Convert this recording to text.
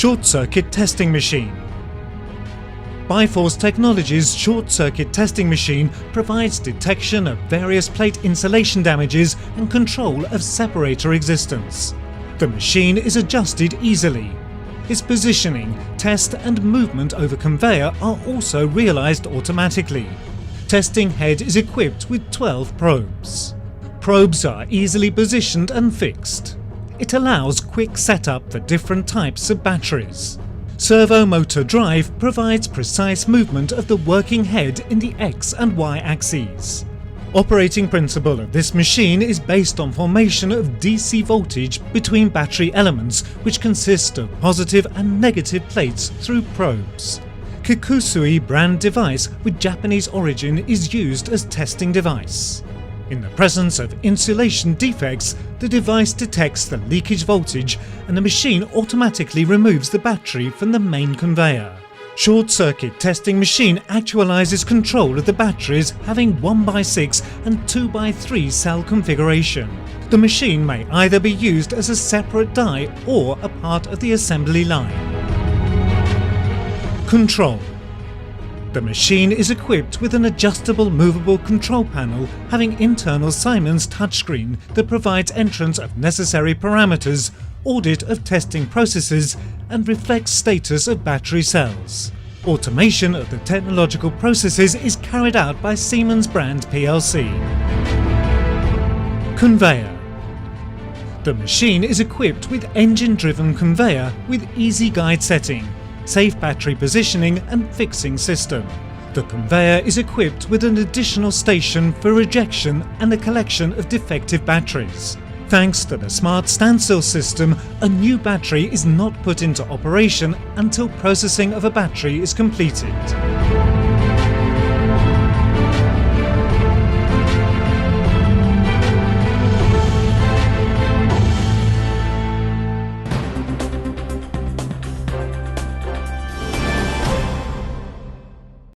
Short-circuit testing machine. Biforce Technologies' short-circuit testing machine provides detection of various plate insulation damages and control of separator existence. The machine is adjusted easily. Its positioning, test and movement over conveyor are also realized automatically. Testing head is equipped with 12 probes. Probes are easily positioned and fixed. It allows quick setup for different types of batteries. Servo motor drive provides precise movement of the working head in the X and Y axes. Operating principle of this machine is based on formation of DC voltage between battery elements, which consist of positive and negative plates through probes. Kikusui brand device with Japanese origin is used as testing device. In the presence of insulation defects, the device detects the leakage voltage and the machine automatically removes the battery from the main conveyor. Short-circuit testing machine actualizes control of the batteries having 1x6 and 2x3 cell configuration. The machine may either be used as a separate die or a part of the assembly line. Control. The machine is equipped with an adjustable movable control panel having internal Siemens touchscreen that provides entrance of necessary parameters, audit of testing processes and reflects status of battery cells. Automation of the technological processes is carried out by Siemens brand plc. Conveyor. The machine is equipped with engine-driven conveyor with easy guide setting, safe battery positioning and fixing system. The conveyor is equipped with an additional station for rejection and the collection of defective batteries. Thanks to the smart standstill system, a new battery is not put into operation until processing of a battery is completed.